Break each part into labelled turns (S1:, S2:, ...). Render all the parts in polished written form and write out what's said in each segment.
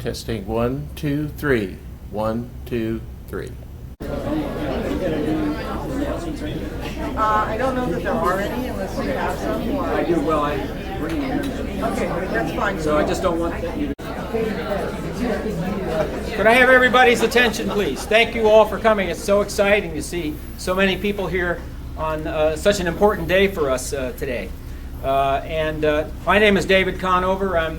S1: Testing 1, 2, 3. 1, 2, 3.
S2: I don't know that there are any unless you have some. Or...
S3: I do. Well, I bring them in.
S2: Okay, that's fine.
S3: So I just don't want that you to...
S4: Could I have everybody's attention, please? Thank you all for coming. It's so exciting to see so many people here on such an important day for us today. My name is David Conover. I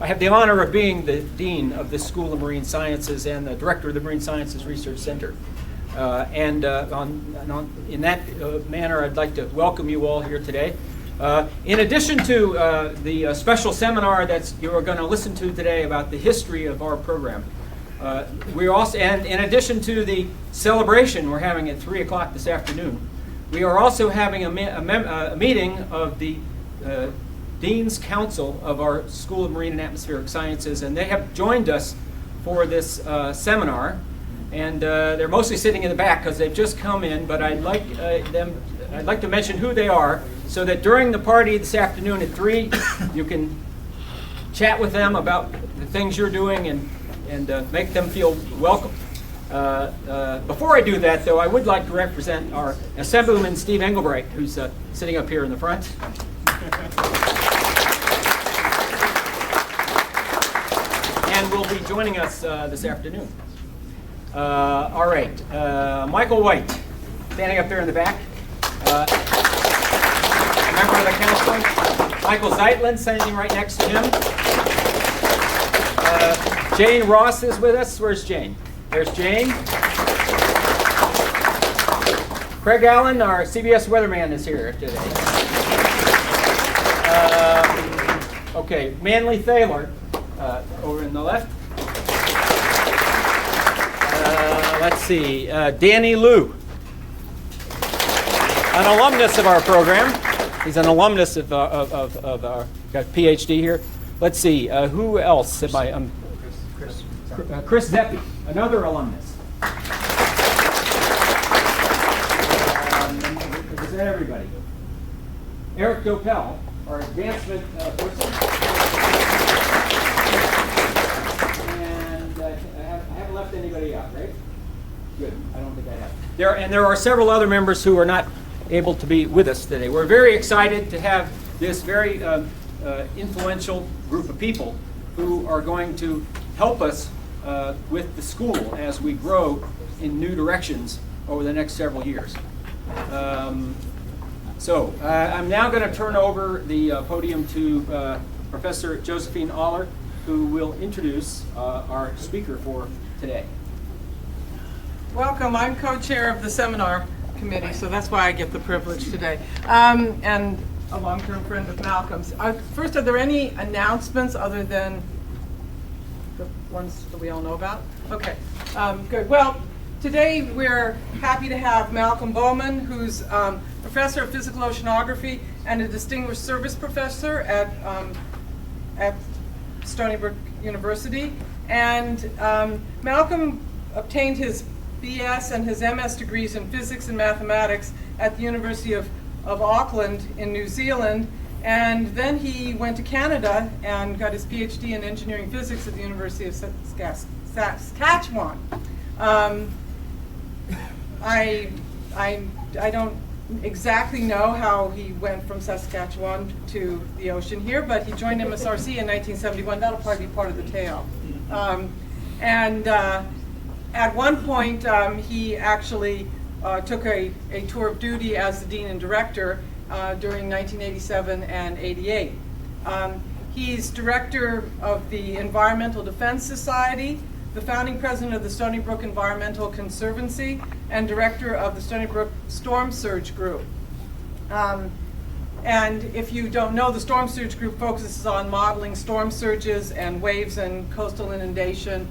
S4: have the honor of being the Dean of this School of Marine Sciences and the Director of the Marine Sciences Research Center. In that manner, I'd like to welcome you all here today. In addition to the special seminar that you are going to listen to today about the history of our program, and in addition to the celebration we're having at 3 o'clock this afternoon, we are also having a meeting of the Dean's Council of our School of Marine and Atmospheric Sciences, and they have joined us for this seminar. And they're mostly sitting in the back because they've just come in, but I'd like to mention who they are so that during the party this afternoon at 3, you can chat with them about the things you're doing and make them feel welcome. Before I do that, though, I would like to represent our Assemblyman Steve Engelbright, who's sitting up here in the front. And will be joining us this afternoon. All right, Michael White, standing up there in the back. Member of the council. Michael Zeitlin, standing right next to him. Jane Ross is with us. Where's Jane? There's Jane. Craig Allen, our CBS weatherman, is here today. Okay, Manly Thaler, over in the left. Let's see, Danny Liu, an alumnus of our program. He's an alumnus of our, got a PhD here. Let's see, who else am I? Chris Zeppi, another alumnus. Is that everybody? Eric Dopel, our advancement person. And I haven't left anybody out, right? Good. I don't think I have. There are several other members who are not able to be with us today. We're very excited to have this very influential group of people who are going to help us with the school as we grow in new directions over the next several years. I'm now going to turn over the podium to Professor Josephine Aller, who will introduce our speaker for today.
S2: Welcome. I'm co-chair of the seminar committee, so that's why I get the privilege today. And a long-term friend of Malcolm's. First, are there any announcements other than the ones that we all know about? Okay, good. Well, today we're happy to have Malcolm Bowman, who's professor of physical oceanography and a distinguished service professor at Stony Brook University. And Malcolm obtained his BS and his MS degrees in physics and mathematics at the University of Auckland in New Zealand, and then he went to Canada and got his PhD in engineering physics at the University of Saskatchewan. I don't exactly know how he went from Saskatchewan to the ocean here, but he joined MSRC in 1971. That'll probably be part of the tale. At one point, he actually took a tour of duty as the dean and director during 1987 and 88. He's director of the Environmental Defense Society, the founding president of the Stony Brook Environmental Conservancy, and director of the Stony Brook Storm Surge Group. And if you don't know, the Storm Surge Group focuses on modeling storm surges and waves and coastal inundation,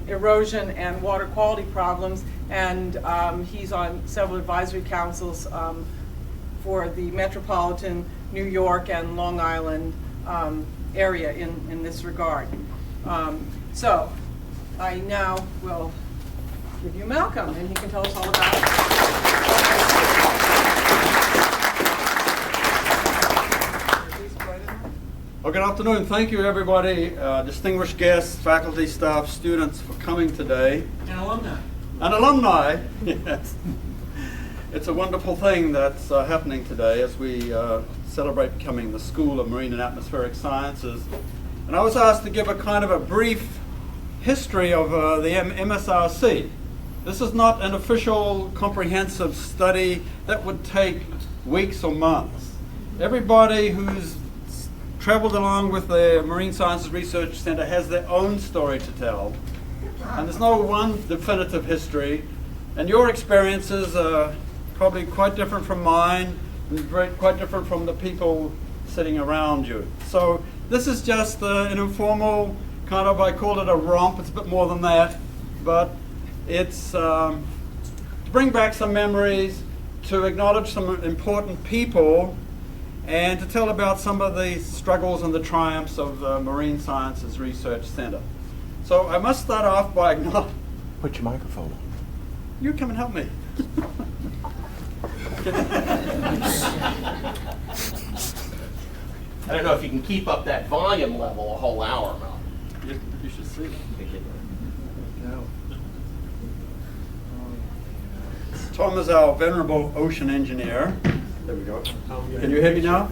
S2: erosion and water quality problems, and he's on several advisory councils for the metropolitan New York and Long Island area in this regard. So I now will give you Malcolm, and he can tell us all about it.
S5: Well, good afternoon. Thank you, everybody, distinguished guests, faculty, staff, students, for coming today.
S3: And alumni.
S5: And alumni, yes. It's a wonderful thing that's happening today as we celebrate becoming the School of Marine and Atmospheric Sciences. And I was asked to give a kind of a brief history of the MSRC. This is not an official comprehensive study that would take weeks or months. Everybody who's traveled along with the Marine Sciences Research Center has their own story to tell. And there's no one definitive history. And your experiences are probably quite different from mine and quite different from the people sitting around you. So this is just an informal kind of, I call it a romp. It's a bit more than that. But it's to bring back some memories, to acknowledge some important people, and to tell about some of the struggles and the triumphs of the Marine Sciences Research Center. So I must start off by acknowledging...
S1: Put your microphone on.
S5: You come and help me.
S1: I don't know if you can keep up that volume level a whole hour, Mel.
S5: You should see. Tom is our venerable ocean engineer. There we go. Can you hear me now?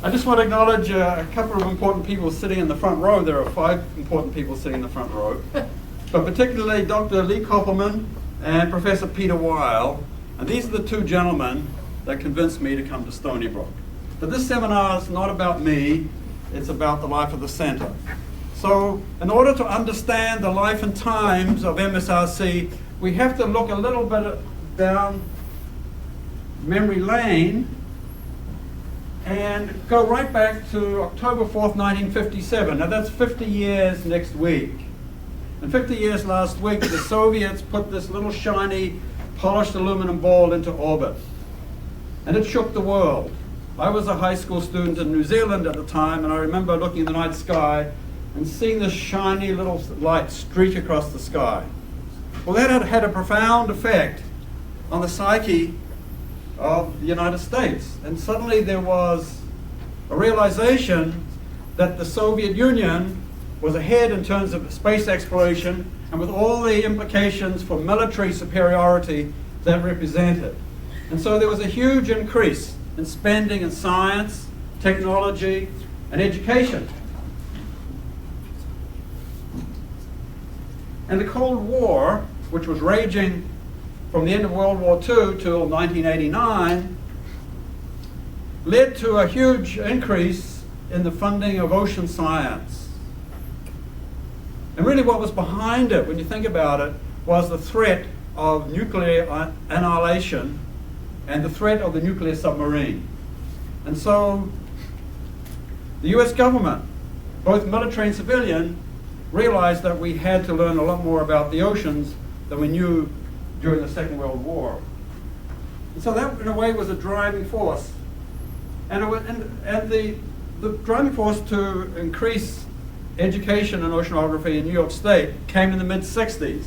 S5: I just want to acknowledge a couple of important people sitting in the front row. There are 5 important people sitting in the front row, but particularly Dr. Lee Koppelman and Professor Peter Weil. And these are the 2 gentlemen that convinced me to come to Stony Brook. But this seminar is not about me, it's about the life of the center. So in order to understand the life and times of MSRC, we have to look a little bit down memory lane and go right back to October 4th, 1957. Now that's 50 years next week. And 50 years last week, the Soviets put this little shiny polished aluminum ball into orbit. And it shook the world. I was a high school student in New Zealand at the time, and I remember looking in the night sky and seeing this shiny little light streak across the sky. Well, that had a profound effect on the psyche of the United States. And suddenly there was a realization that the Soviet Union was ahead in terms of space exploration and with all the implications for military superiority that represented. And so there was a huge increase in spending in science, technology, and education. And the Cold War, which was raging from the end of World War II till 1989, led to a huge increase in the funding of ocean science. And really what was behind it, when you think about it, was the threat of nuclear annihilation and the threat of the nuclear submarine. And so the US government, both military and civilian, realized that we had to learn a lot more about the oceans than we knew during the Second World War. And so that, in a way, was a driving force. And the driving force to increase education in oceanography in New York State came in the mid-60s.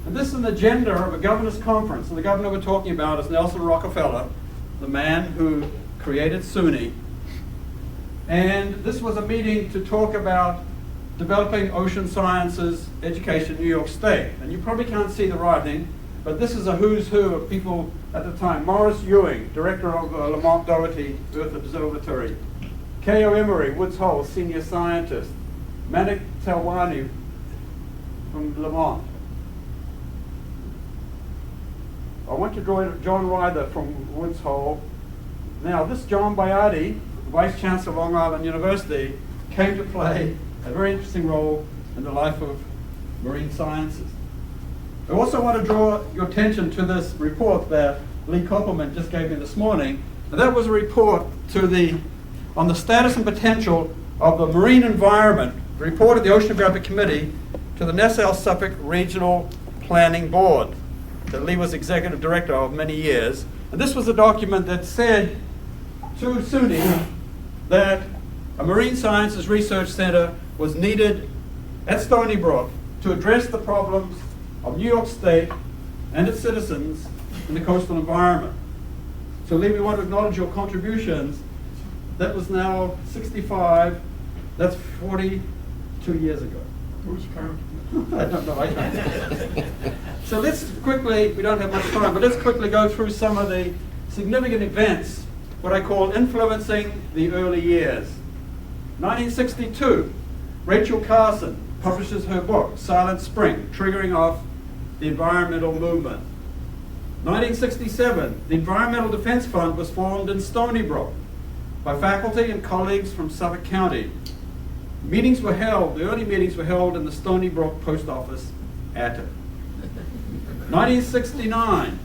S5: And this is an agenda of a governor's conference. And the governor we're talking about is Nelson Rockefeller, the man who created SUNY. And this was a meeting to talk about developing ocean sciences education in New York State. And you probably can't see the writing, but this is a who's who of people at the time. Morris Ewing, director of Lamont Doherty Earth Observatory. K.O. Emery, Woods Hole, senior scientist. Manik Talwani from Lamont. I went to John Ryder from Woods Hole. Now, this John Bayardi, Vice Chancellor of Long Island University, came to play a very interesting role in the life of marine sciences. I also want to draw your attention to this report that Lee Koppelman just gave me this morning. And that was a report on the status and potential of the marine environment, the report of the Oceanographic Committee to the Nassau-Suffolk Regional Planning Board that Lee was executive director of many years. And this was a document that said to SUNY that a Marine Sciences Research Center was needed at Stony Brook to address the problems of New York State and its citizens in the coastal environment. So Lee, we want to acknowledge your contributions That was now 65. That's 42 years ago. Who's counting? I don't know. I can't. So let's quickly, we don't have much time, but let's quickly go through some of the significant events, what I call influencing the early years. 1962, Rachel Carson publishes her book, Silent Spring, triggering off the environmental movement. 1967, the Environmental Defense Fund was formed in Stony Brook by faculty and colleagues from Suffolk County. Meetings were held, the early meetings were held in the Stony Brook Post Office attic. 1969,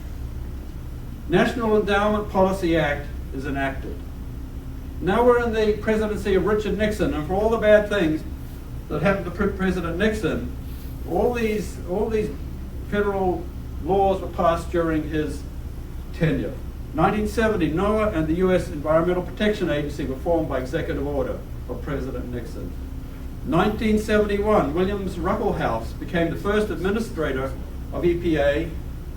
S5: National Endowment Policy Act is enacted. Now we're in the presidency of Richard Nixon, and for all the bad things that happened to President Nixon, all these federal laws were passed during his tenure. 1970, NOAA and the U.S. Environmental Protection Agency were formed by executive order of President Nixon. 1971, Williams Ruckelshaus became the first administrator of EPA,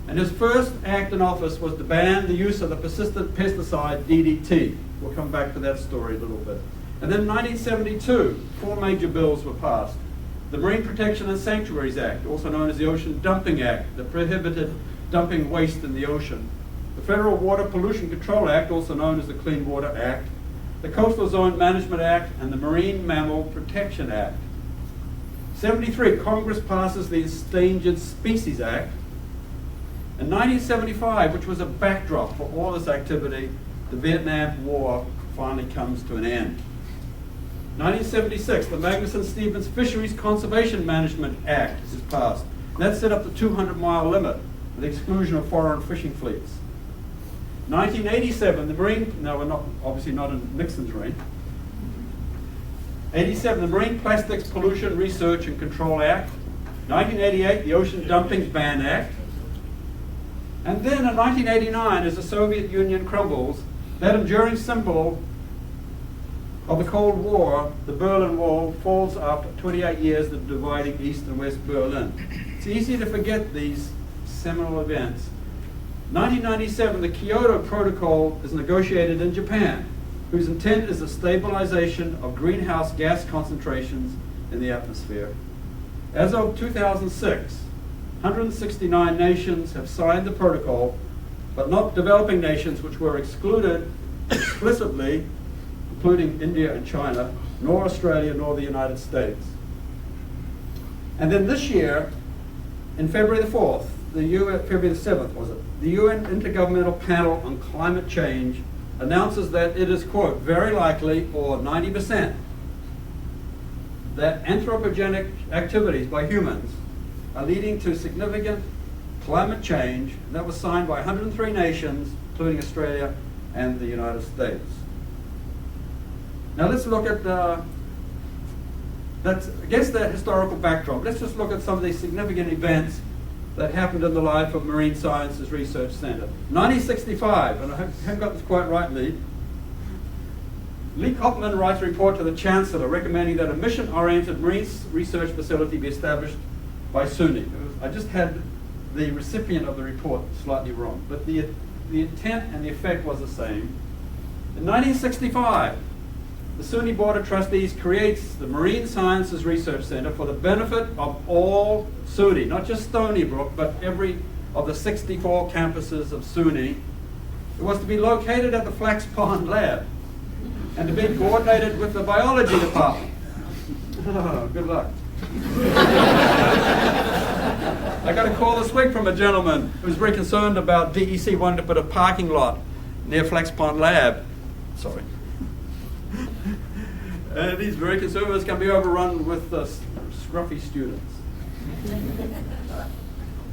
S5: and his first act in office was to ban the use of the persistent pesticide DDT. We'll come back to that story a little bit. And then in 1972, 4 major bills were passed. The Marine Protection and Sanctuaries Act, also known as the Ocean Dumping Act, that prohibited dumping waste in the ocean. The Federal Water Pollution Control Act, also known as the Clean Water Act. The Coastal Zone Management Act, and the Marine Mammal Protection Act. 73, Congress passes the Endangered Species Act. In 1975, which was a backdrop for all this activity, the Vietnam War finally comes to an end. 1976, the Magnuson-Stevens Fisheries Conservation Management Act is passed. And that set up the 200-mile limit with the exclusion of foreign fishing fleets. 1987, the Marine, no, we're not, obviously not in Nixon's reign. 87, the Marine Plastics Pollution Research and Control Act. 1988, the Ocean Dumping Ban Act. And then in 1989, as the Soviet Union crumbles, that enduring symbol of the Cold War, the Berlin Wall, falls after 28 years of dividing East and West Berlin. It's easy to forget these seminal events. 1997, the Kyoto Protocol is negotiated in Japan, whose intent is the stabilization of greenhouse gas concentrations in the atmosphere. As of 2006, 169 nations have signed the protocol, but not developing nations, which were excluded explicitly, including India and China, nor Australia, nor the United States. And then this year, in February the 4th, February the 7th was it, the UN Intergovernmental Panel on Climate Change announces that it is, quote, very likely, or 90%, that anthropogenic activities by humans are leading to significant climate change. And that was signed by 103 nations, including Australia and the United States. Now let's look at, that's against that historical backdrop, let's just look at some of these significant events that happened in the life of Marine Sciences Research Center. 1965, and I haven't got this quite right, Lee Kopman writes a report to the Chancellor recommending that a mission-oriented marine research facility be established by SUNY. I just had the recipient of the report slightly wrong, but the intent and the effect was the same. In 1965, the SUNY Board of Trustees creates the Marine Sciences Research Center for the benefit of all SUNY, not just Stony Brook, but every of the 64 campuses of SUNY. It was to be located at the Flax Pond Lab and to be coordinated with the biology department. Oh, good luck. I got a call this week from a gentleman who was very concerned about DEC wanting to put a parking lot near Flax Pond Lab. Sorry. And he's very concerned it's going to be overrun with scruffy students.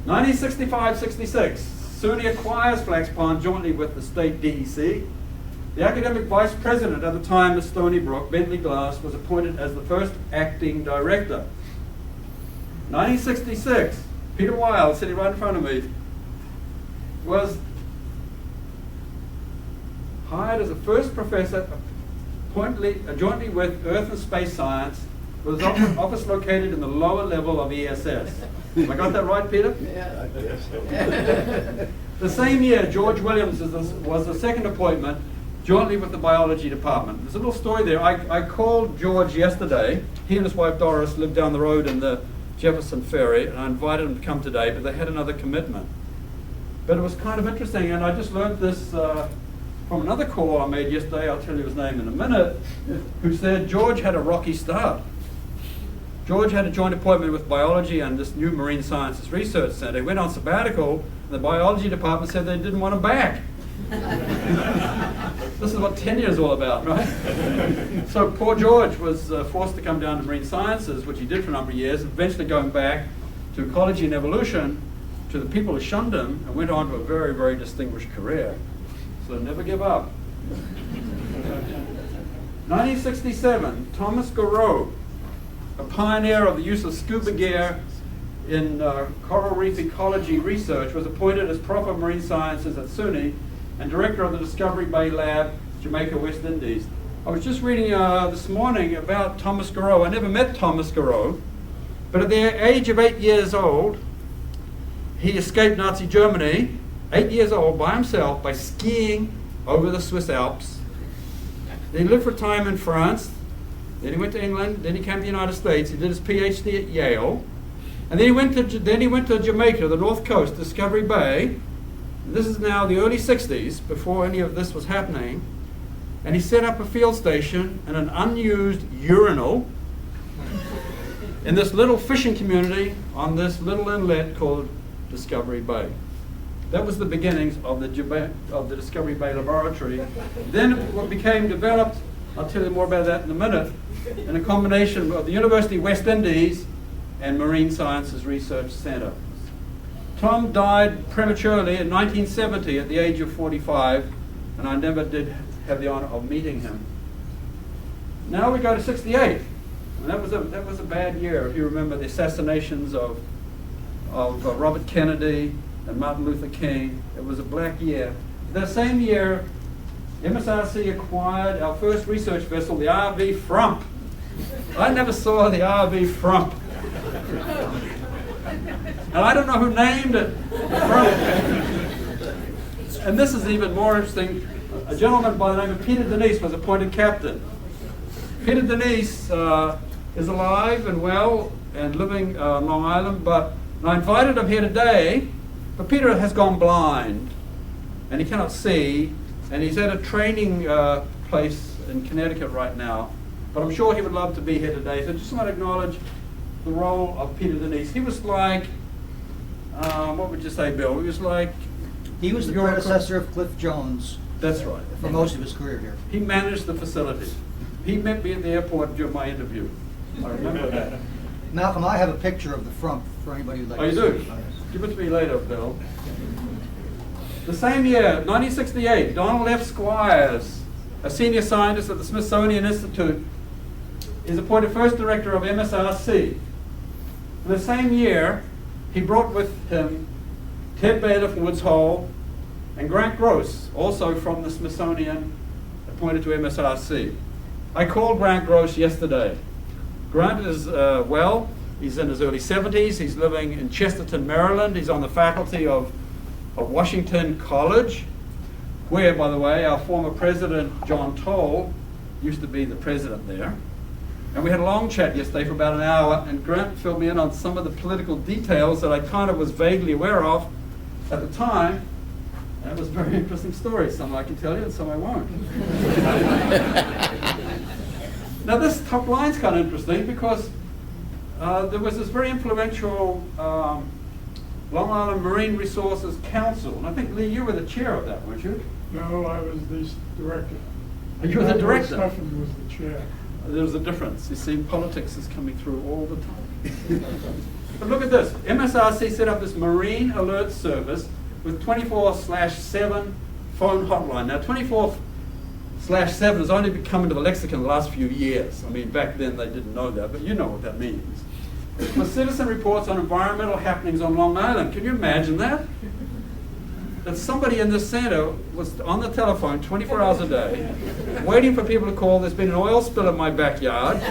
S5: 1965-66, SUNY acquires Flax Pond jointly with the state DEC. The academic vice president at the time of Stony Brook, Bentley Glass, was appointed as the first acting director. 1966, Peter Wild, sitting right in front of me, was hired as the first professor jointly with Earth and Space Science, with his office located in the lower level of ESS. Have I got that right, Peter?
S1: Yeah.
S5: The same year, George Williams was the second appointment jointly with the biology department. There's a little story there. I called George yesterday. He and his wife Doris lived down the road in the Jefferson Ferry, and I invited them to come today, but they had another commitment. But it was kind of interesting, and I just learned this from another call I made yesterday. I'll tell you his name in a minute, who said George had a rocky start. George had a joint appointment with biology and this new Marine Sciences Research Center. He went on sabbatical, and the biology department said they didn't want him back. This is what tenure is all about, right? So poor George was forced to come down to Marine Sciences, which he did for a number of years, eventually going back to ecology and evolution, to the people who shunned him, and went on to a very, very distinguished career. So never give up. 1967, Thomas Garreau, a pioneer of the use of scuba gear in coral reef ecology research, was appointed as Prof of Marine Sciences at SUNY and Director of the Discovery Bay Lab, Jamaica, West Indies. I was just reading this morning about Thomas Garreau. I never met Thomas Garreau, but at the age of 8 years old, he escaped Nazi Germany, 8 years old, by himself, by skiing over the Swiss Alps. Then he lived for a time in France. Then he went to England. Then he came to the United States. He did his PhD at Yale. And then he went to Jamaica, the north coast, Discovery Bay. This is now the early 60s, before any of this was happening. And he set up a field station and an unused urinal in this little fishing community on this little inlet called Discovery Bay. That was the beginnings of the Discovery Bay Laboratory. Then what became developed, I'll tell you more about that in a minute, in a combination of the University of West Indies and Marine Sciences Research Center. Tom died prematurely in 1970 at the age of 45, and I never did have the honor of meeting him. Now we go to 68, and that was a bad year. If you remember the assassinations of Robert Kennedy and Martin Luther King, it was a black year. That same year, MSRC acquired our first research vessel, the RV Frump. I never saw the RV Frump. And I don't know who named it Frump. And this is even more interesting. A gentleman by the name of Peter Denise was appointed captain. Peter Denise is alive and well and living on Long Island, but I invited him here today, but Peter has gone blind and he cannot see, and he's at a training place in Connecticut right now, but I'm sure he would love to be here today. So I just want to acknowledge the role of Peter Denise. He was like, what would you say, Bill? He was like...
S6: He was the predecessor of Cliff Jones.
S5: That's right.
S6: For most of his career here.
S5: He managed the facility. He met me at the airport during my interview. I remember that.
S6: Malcolm, I have a picture of the frump for anybody who'd like to see.
S5: Oh, you do? Give it to me later, Bill. The same year, 1968, Donald F. Squires, a senior scientist at the Smithsonian Institute, is appointed first director of MSRC. In the same year, he brought with him Ted Baylor from Woods Hole and Grant Gross, also from the Smithsonian, appointed to MSRC. I called Grant Gross yesterday. Grant is well. He's in his early 70s. He's living in Chesterton, Maryland. He's on the faculty of Washington College, where, by the way, our former president, John Toll, used to be the president there. And we had a long chat yesterday for about an hour, and Grant filled me in on some of the political details that I kind of was vaguely aware of at the time. And it was a very interesting story. Some I can tell you and some I won't. Now this top line's kind of interesting because there was this very influential Long Island Marine Resources Council. And I think, Lee, you were the chair of that, weren't you?
S7: No, I was the director.
S5: You were the director?
S7: Stephan was the chair.
S5: There's a difference. You see, politics is coming through all the time. But look at this. MSRC set up this Marine Alert Service with 24/7 phone hotline. Now, 24/7 has only come into the lexicon the last few years. I mean, back then they didn't know that, but you know what that means. For citizen reports on environmental happenings on Long Island. Can you imagine that? That somebody in this center was on the telephone 24 hours a day, waiting for people to call. There's been an oil spill in my backyard.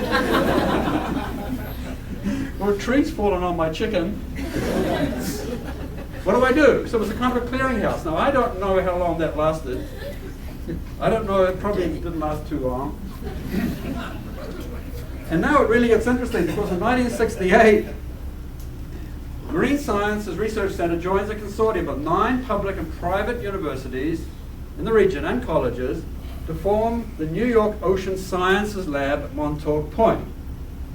S5: Or trees falling on my chicken. What do I do? So it was a kind of a clearinghouse. Now, I don't know how long that lasted. I don't know, it probably didn't last too long. And now it really gets interesting because in 1968, Marine Sciences Research Center joins a consortium of 9 public and private universities in the region and colleges to form the New York Ocean Sciences Lab at Montauk Point.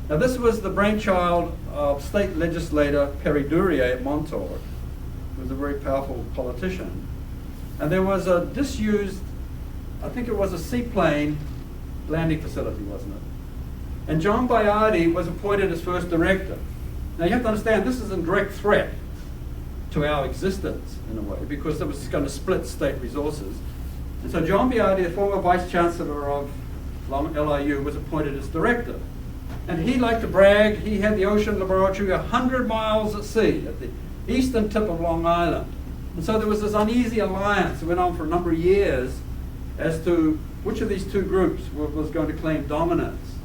S5: Now this was the brainchild of state legislator Perry Duryea at Montauk, who was a very powerful politician. And there was a disused, I think it was a seaplane landing facility, wasn't it? And John Biardi was appointed as first director. Now you have to understand, this is a direct threat to our existence in a way, because it was going to split state resources. And so John Biardi, the former vice chancellor of LIU, was appointed as director. And he liked to brag, he had the ocean laboratory 100 miles at sea, at the eastern tip of Long Island. And so there was this uneasy alliance that went on for a number of years as to which of these two groups was going to claim dominance.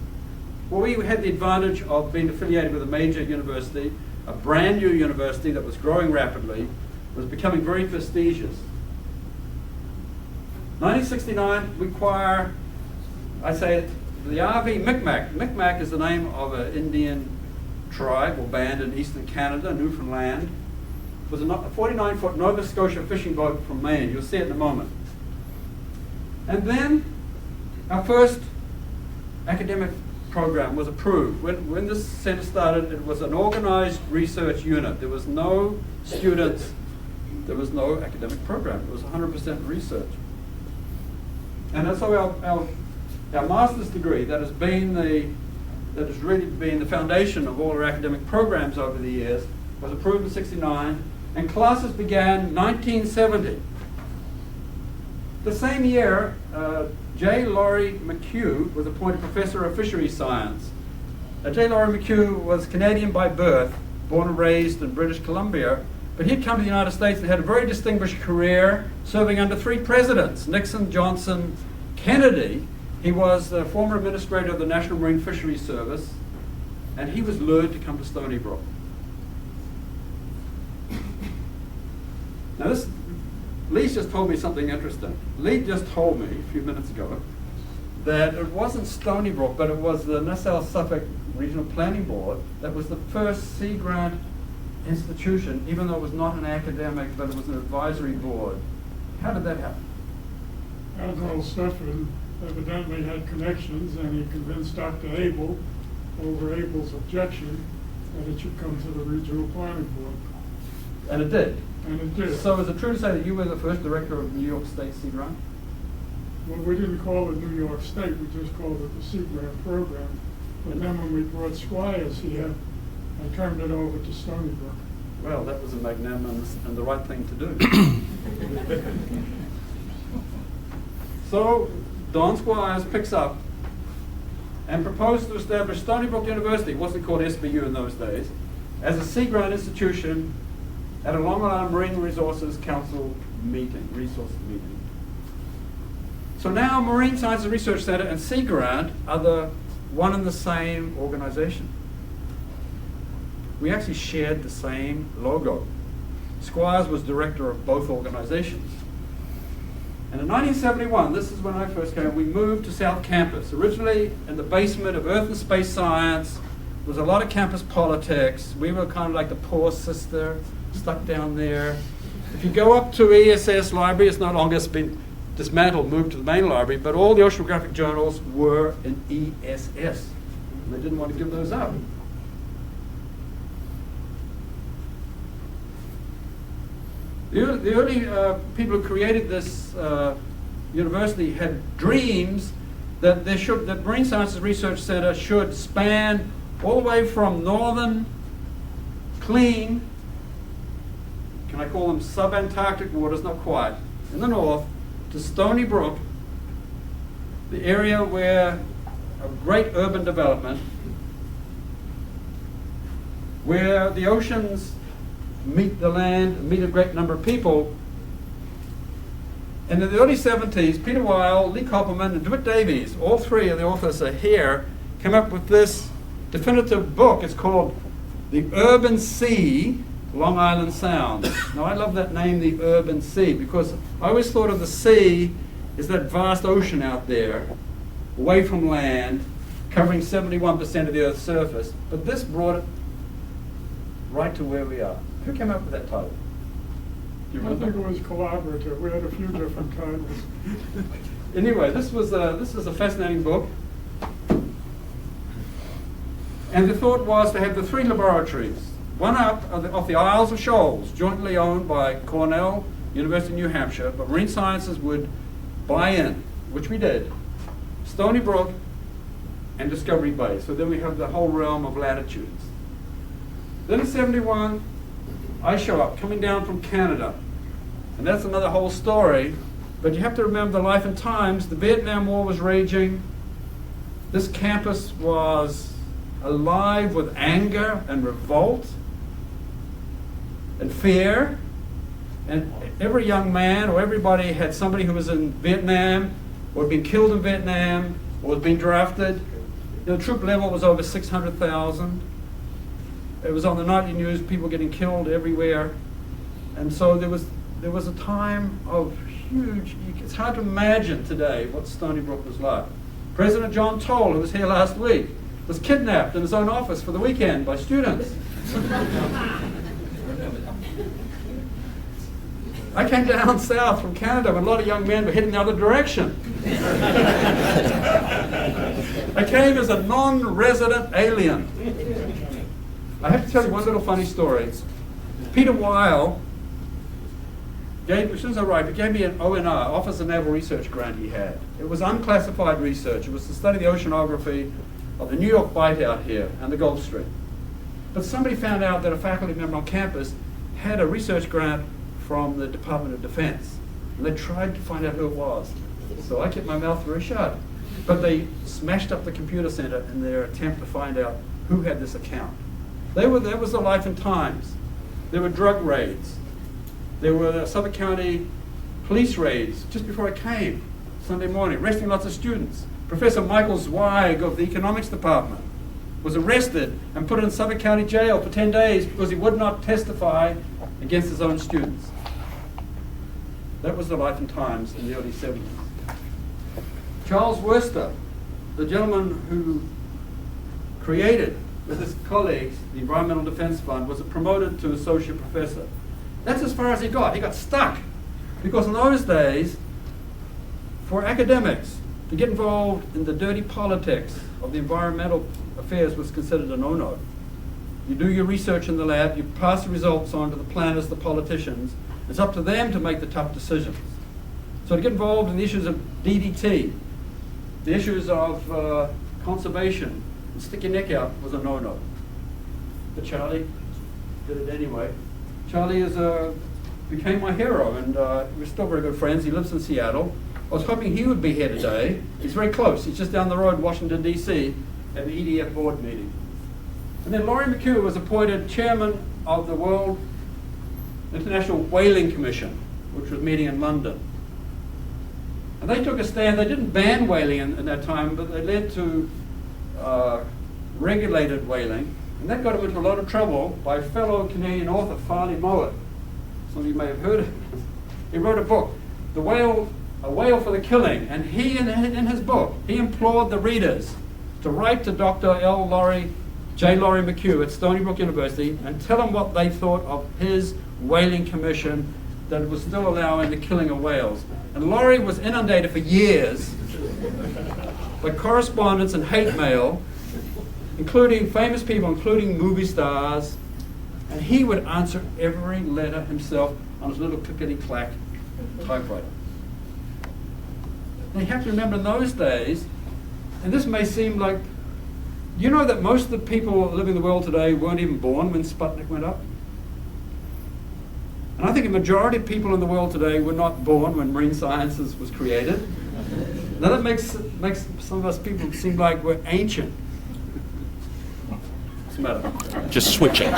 S5: Well, we had the advantage of being affiliated with a major university, a brand new university that was growing rapidly, was becoming very prestigious. 1969, we acquire, I say, the RV Micmac. Micmac is the name of an Indian tribe or band in eastern Canada, Newfoundland. It was a 49-foot Nova Scotia fishing boat from Maine. You'll see it in a moment. And then our first academic program was approved. When this center started, it was an organized research unit. There was no students, there was no academic program. It was 100% research. And that's how our master's degree, that has really been the foundation of all our academic programs over the years, was approved in '69, and classes began in 1970. The same year, J. Laurie McHugh was appointed professor of fisheries science. J. Laurie McHugh was Canadian by birth, born and raised in British Columbia, but he'd come to the United States and had a very distinguished career, serving under 3 presidents, Nixon, Johnson, Kennedy. He was the former administrator of the National Marine Fisheries Service, and he was lured to come to Stony Brook. Now Lee just told me something interesting. Lee just told me a few minutes ago that it wasn't Stony Brook, but it was the Nassau-Suffolk Regional Planning Board that was the first Sea Grant institution, even though it was not an academic, but it was an advisory board. How did that happen?
S7: Admiral Stephan evidently had connections, and he convinced Dr. Abel, over Abel's objection, that it should come to the Regional Planning Board.
S5: And it did.
S7: And it did.
S5: So is it true to say that you were the first director of New York State Sea Grant?
S7: Well, we didn't call it New York State, we just called it the Sea Grant Program. But then when we brought Squires here, I turned it over to Stony Brook.
S5: Well, that was a magnanimous and the right thing to do. So Don Squires picks up and proposes to establish Stony Brook University, it wasn't called SBU in those days, as a Sea Grant institution at a Long Island Marine Resources Council meeting, resource meeting. So now Marine Sciences Research Center and Sea Grant are the one and the same organization. We actually shared the same logo. Squires was director of both organizations. And in 1971, this is when I first came, we moved to South Campus. Originally in the basement of Earth and Space Science, there was a lot of campus politics. We were kind of like the poor sister, stuck down there. If you go up to ESS library, it's no longer been dismantled, moved to the main library, but all the oceanographic journals were in ESS. And they didn't want to give those up. The early people who created this university had dreams that that Marine Sciences Research Center should span all the way from northern, clean, can I call them subantarctic waters, not quite, in the north, to Stony Brook, the area where a great urban development, where the oceans meet the land, meet a great number of people. And in the early 70s, Peter Weil, Lee Koppelman, and DeWitt Davies, all 3 of the authors are here, came up with this definitive book. It's called The Urban Sea, Long Island Sound. Now I love that name, The Urban Sea, because I always thought of the sea is that vast ocean out there, away from land, covering 71% of the Earth's surface. But this brought it right to where we are. Who came up with that title? Do you
S7: I think
S5: remember?
S7: it was collaborative. We had a few different titles.
S5: Anyway, this is a fascinating book. And the thought was to have the three laboratories, one up off the Isles of Shoals, jointly owned by Cornell, University of New Hampshire, but Marine Sciences would buy in, which we did, Stony Brook and Discovery Bay. So then we have the whole realm of latitudes. Then in '71, I show up, coming down from Canada. And that's another whole story. But you have to remember the life and times. The Vietnam War was raging. This campus was alive with anger and revolt and fear. And every young man or everybody had somebody who was in Vietnam or had been killed in Vietnam or had been drafted. The troop level was over 600,000. It was on the nightly news, people getting killed everywhere. And so there was a time of huge, it's hard to imagine today what Stony Brook was like. President John Toll, who was here last week, was kidnapped in his own office for the weekend by students. I came down south from Canada when a lot of young men were heading the other direction. I came as a non-resident alien. I have to tell you one little funny story. Peter Weil as soon as I arrived, he gave me an ONR, Office of Naval Research grant he had. It was unclassified research. It was to study the oceanography of the New York Bight out here and the Gulf Stream. But somebody found out that a faculty member on campus had a research grant from the Department of Defense. And they tried to find out who it was. So I kept my mouth very shut. But they smashed up the computer center in their attempt to find out who had this account. That was the life and times. There were drug raids. There were Suffolk County police raids just before I came, Sunday morning, arresting lots of students. Professor Michael Zweig of the economics department was arrested and put in Suffolk County jail for 10 days because he would not testify against his own students. That was the life and times in the early 70s. Charles Worcester, the gentleman who created, with his colleagues, the Environmental Defense Fund, was promoted to associate professor. That's as far as he got. He got stuck. Because in those days, for academics to get involved in the dirty politics of the environmental affairs was considered a no-no. You do your research in the lab, you pass the results on to the planners, the politicians. It's up to them to make the tough decisions. So to get involved in the issues of DDT, the issues of conservation, and stick your neck out was a no-no. But Charlie did it anyway. Charlie became my hero, and we're still very good friends. He lives in Seattle. I was hoping he would be here today. He's very close. He's just down the road in Washington, D.C. at the EDF board meeting. And then Laurie McHugh was appointed chairman of the World International Whaling Commission, which was meeting in London. And they took a stand. They didn't ban whaling in that time, but they led to regulated whaling. And that got him into a lot of trouble by fellow Canadian author Farley Mowat. Some of you may have heard of him. He wrote a book, A Whale for the Killing. And he, in his book, he implored the readers to write to Dr. J. Laurie McHugh at Stony Brook University and tell him what they thought of his whaling commission that was still allowing the killing of whales. And Laurie was inundated for years by correspondence and hate mail, including famous people, including movie stars, and he would answer every letter himself on his little clickety-clack typewriter. Now you have to remember in those days, and this may seem like, you know that most of the people living in the world today weren't even born when Sputnik went up? And I think a majority of people in the world today were not born when marine sciences was created. Now that makes some of us people seem like we're ancient. What's the matter?
S1: Just switching.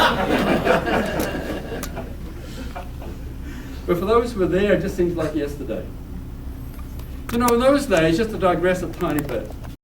S5: But for those who were there, it just seems like yesterday. You know, in those days, just to digress a tiny bit,